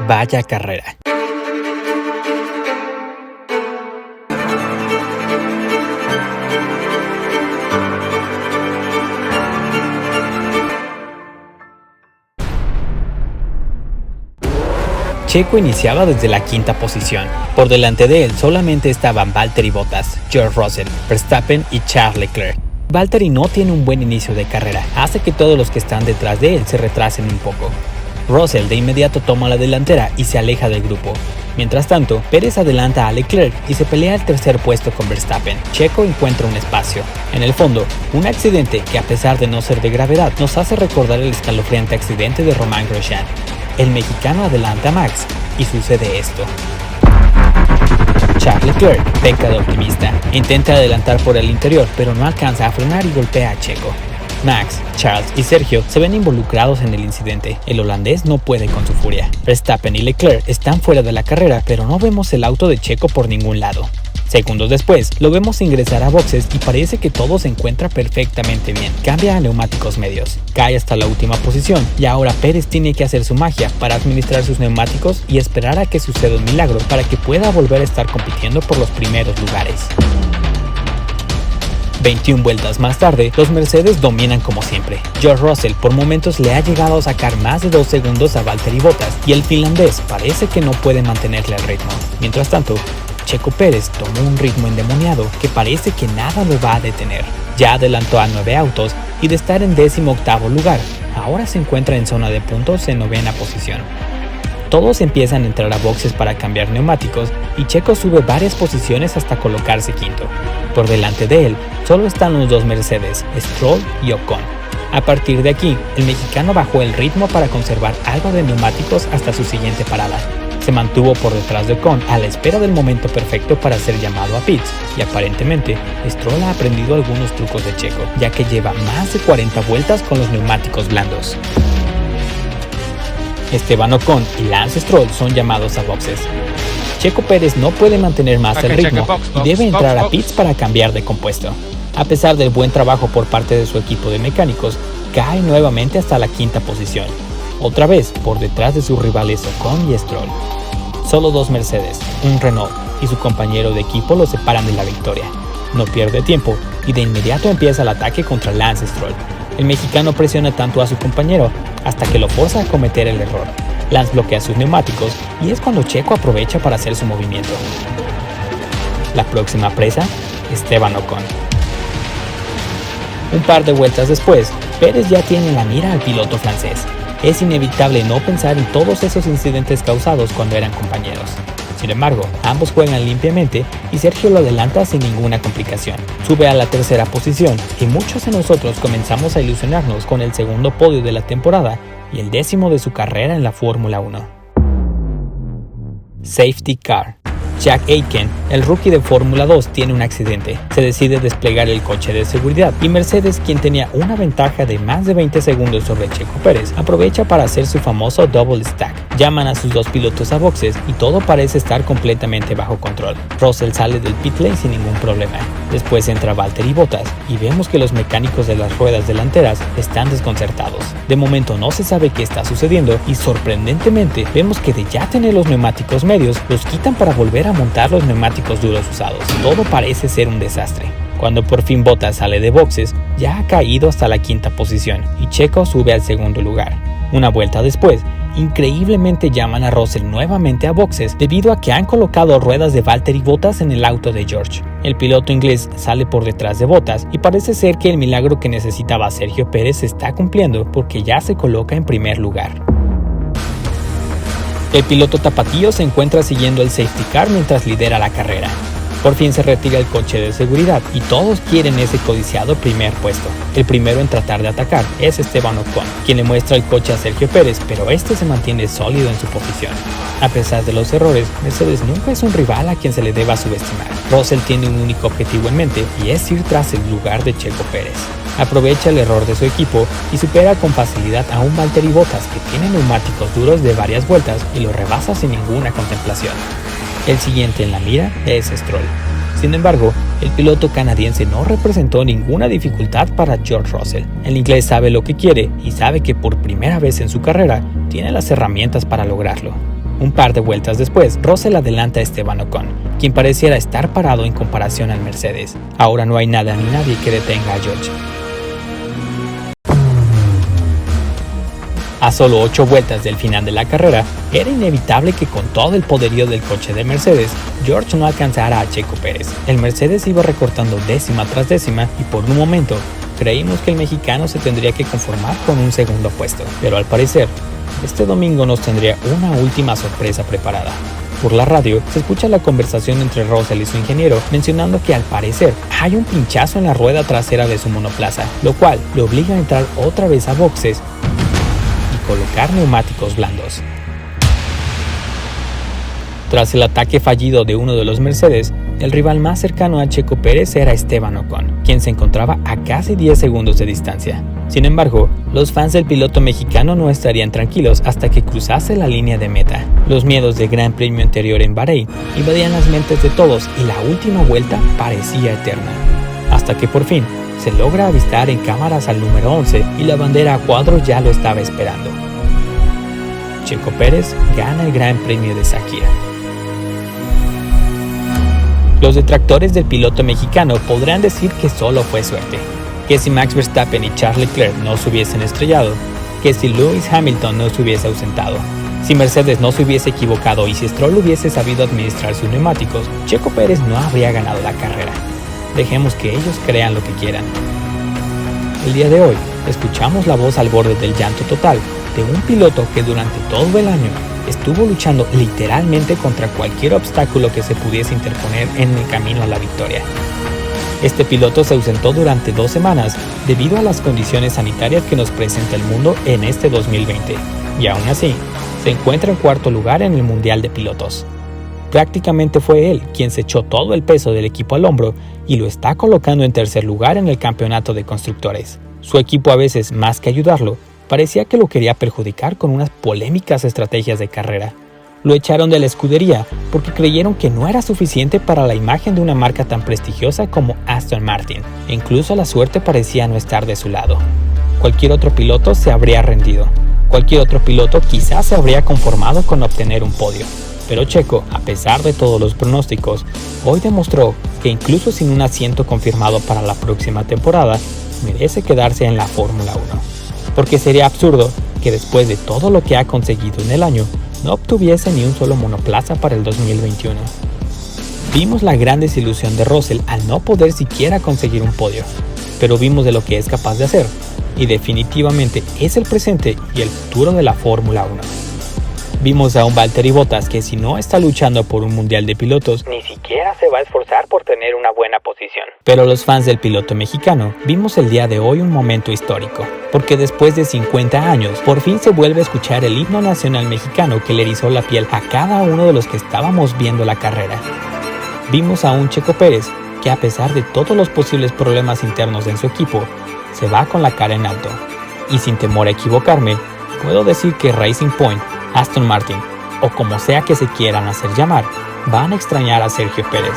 Vaya carrera. Checo iniciaba desde la quinta posición. Por delante de él solamente estaban Valtteri Bottas, George Russell, Verstappen y Charles Leclerc. Valtteri no tiene un buen inicio de carrera, hace que todos los que están detrás de él se retrasen un poco. Russell de inmediato toma la delantera y se aleja del grupo. Mientras tanto, Pérez adelanta a Leclerc y se pelea el tercer puesto con Verstappen. Checo encuentra un espacio. En el fondo, un accidente que a pesar de no ser de gravedad, nos hace recordar el escalofriante accidente de Romain Grosjean. El mexicano adelanta a Max y sucede esto. Charles Leclerc peca de optimista, intenta adelantar por el interior pero no alcanza a frenar y golpea a Checo. Max, Charles y Sergio se ven involucrados en el incidente. El holandés no puede con su furia. Verstappen y Leclerc están fuera de la carrera pero no vemos el auto de Checo por ningún lado. Segundos después, lo vemos ingresar a boxes y parece que todo se encuentra perfectamente bien. Cambia a neumáticos medios, cae hasta la última posición y ahora Pérez tiene que hacer su magia para administrar sus neumáticos y esperar a que suceda un milagro para que pueda volver a estar compitiendo por los primeros lugares. 21 vueltas más tarde, los Mercedes dominan como siempre. George Russell por momentos le ha llegado a sacar más de 2 segundos a Valtteri Bottas y el finlandés parece que no puede mantenerle el ritmo. Mientras tanto, Checo Pérez tomó un ritmo endemoniado que parece que nada lo va a detener. Ya adelantó a 9 autos y de estar en 18º lugar, ahora se encuentra en zona de puntos en 9ª posición. Todos empiezan a entrar a boxes para cambiar neumáticos y Checo sube varias posiciones hasta colocarse quinto. Por delante de él solo están los dos Mercedes, Stroll y Ocon. A partir de aquí, el mexicano bajó el ritmo para conservar algo de neumáticos hasta su siguiente parada. Se mantuvo por detrás de Ocon a la espera del momento perfecto para ser llamado a pits y aparentemente Stroll ha aprendido algunos trucos de Checo, ya que lleva más de 40 vueltas con los neumáticos blandos. Esteban Ocon y Lance Stroll son llamados a boxes. Checo Pérez no puede mantener más el ritmo y debe entrar a pits para cambiar de compuesto. A pesar del buen trabajo por parte de su equipo de mecánicos, cae nuevamente hasta la 5ª posición, otra vez por detrás de sus rivales Ocon y Stroll. Solo 2 Mercedes, un Renault y su compañero de equipo lo separan de la victoria. No pierde tiempo y de inmediato empieza el ataque contra Lance Stroll. El mexicano presiona tanto a su compañero hasta que lo forza a cometer el error. Lance bloquea sus neumáticos y es cuando Checo aprovecha para hacer su movimiento. La próxima presa, Esteban Ocon. Un par de vueltas después, Pérez ya tiene en la mira al piloto francés. Es inevitable no pensar en todos esos incidentes causados cuando eran compañeros. Sin embargo, ambos juegan limpiamente y Sergio lo adelanta sin ninguna complicación. Sube a la 3ª posición y muchos de nosotros comenzamos a ilusionarnos con el segundo podio de la temporada y el 10º de su carrera en la Fórmula 1. Safety Car. Jack Aitken, el rookie de Fórmula 2, tiene un accidente. Se decide desplegar el coche de seguridad y Mercedes, quien tenía una ventaja de más de 20 segundos sobre Checo Pérez, aprovecha para hacer su famoso double stack. Llaman a sus 2 pilotos a boxes y todo parece estar completamente bajo control. Russell sale del pit lane sin ningún problema. Después entra Valtteri Bottas y vemos que los mecánicos de las ruedas delanteras están desconcertados. De momento no se sabe qué está sucediendo y sorprendentemente vemos que de ya tener los neumáticos medios, los quitan para volver a montar los neumáticos duros usados. Todo parece ser un desastre. Cuando por fin Bottas sale de boxes, ya ha caído hasta la 5ª posición y Checo sube al 2º lugar. Una vuelta después, increíblemente llaman a Russell nuevamente a boxes debido a que han colocado ruedas de Valtteri Bottas en el auto de George. El piloto inglés sale por detrás de Bottas y parece ser que el milagro que necesitaba Sergio Pérez se está cumpliendo porque ya se coloca en primer lugar. El piloto tapatío se encuentra siguiendo el safety car mientras lidera la carrera. Por fin se retira el coche de seguridad y todos quieren ese codiciado primer puesto. El primero en tratar de atacar es Esteban Ocon, quien le muestra el coche a Sergio Pérez, pero este se mantiene sólido en su posición. A pesar de los errores, Mercedes nunca es un rival a quien se le deba subestimar. Russell tiene un único objetivo en mente y es ir tras el lugar de Checo Pérez. Aprovecha el error de su equipo y supera con facilidad a un Valtteri Bottas que tiene neumáticos duros de varias vueltas y lo rebasa sin ninguna contemplación. El siguiente en la mira es Stroll. Sin embargo, el piloto canadiense no representó ninguna dificultad para George Russell. El inglés sabe lo que quiere y sabe que por primera vez en su carrera tiene las herramientas para lograrlo. Un par de vueltas después, Russell adelanta a Esteban Ocon, quien pareciera estar parado en comparación al Mercedes. Ahora no hay nada ni nadie que detenga a George. A solo 8 vueltas del final de la carrera, era inevitable que con todo el poderío del coche de Mercedes, George no alcanzara a Checo Pérez. El Mercedes iba recortando décima tras décima y por un momento creímos que el mexicano se tendría que conformar con un segundo puesto. Pero al parecer, este domingo nos tendría una última sorpresa preparada. Por la radio se escucha la conversación entre Russell y su ingeniero mencionando que al parecer hay un pinchazo en la rueda trasera de su monoplaza, lo cual le obliga a entrar otra vez a boxes colocar neumáticos blandos. Tras el ataque fallido de uno de los Mercedes, el rival más cercano a Checo Pérez era Esteban Ocon, quien se encontraba a casi 10 segundos de distancia. Sin embargo, los fans del piloto mexicano no estarían tranquilos hasta que cruzase la línea de meta. Los miedos del Gran Premio anterior en Bahrein invadían las mentes de todos y la última vuelta parecía eterna. Hasta que por fin, se logra avistar en cámaras al número 11 y la bandera a cuadros ya lo estaba esperando. Checo Pérez gana el Gran Premio de Sakir. Los detractores del piloto mexicano podrán decir que solo fue suerte, que si Max Verstappen y Charles Leclerc no se hubiesen estrellado, que si Lewis Hamilton no se hubiese ausentado, si Mercedes no se hubiese equivocado y si Stroll hubiese sabido administrar sus neumáticos, Checo Pérez no habría ganado la carrera. Dejemos que ellos crean lo que quieran. El día de hoy, escuchamos la voz al borde del llanto total de un piloto que durante todo el año estuvo luchando literalmente contra cualquier obstáculo que se pudiese interponer en el camino a la victoria. Este piloto se ausentó durante 2 semanas debido a las condiciones sanitarias que nos presenta el mundo en este 2020, y aún así, se encuentra en cuarto lugar en el Mundial de Pilotos. Prácticamente fue él quien se echó todo el peso del equipo al hombro y lo está colocando en tercer lugar en el campeonato de constructores. Su equipo, a veces más que ayudarlo, parecía que lo quería perjudicar con unas polémicas estrategias de carrera. Lo echaron de la escudería porque creyeron que no era suficiente para la imagen de una marca tan prestigiosa como Aston Martin, e incluso la suerte parecía no estar de su lado. Cualquier otro piloto se habría rendido. Cualquier otro piloto quizás se habría conformado con obtener un podio. Pero Checo, a pesar de todos los pronósticos, hoy demostró que incluso sin un asiento confirmado para la próxima temporada, merece quedarse en la Fórmula 1. Porque sería absurdo que después de todo lo que ha conseguido en el año, no obtuviese ni un solo monoplaza para el 2021. Vimos la gran desilusión de Russell al no poder siquiera conseguir un podio, pero vimos de lo que es capaz de hacer, y definitivamente es el presente y el futuro de la Fórmula 1. Vimos a un Valtteri Bottas que si no está luchando por un mundial de pilotos, ni siquiera se va a esforzar por tener una buena posición. Pero los fans del piloto mexicano vimos el día de hoy un momento histórico, porque después de 50 años, por fin se vuelve a escuchar el himno nacional mexicano que le erizó la piel a cada uno de los que estábamos viendo la carrera. Vimos a un Checo Pérez que, a pesar de todos los posibles problemas internos en su equipo, se va con la cara en alto. Y sin temor a equivocarme, puedo decir que Racing Point, Aston Martin, o como sea que se quieran hacer llamar, van a extrañar a Sergio Pérez.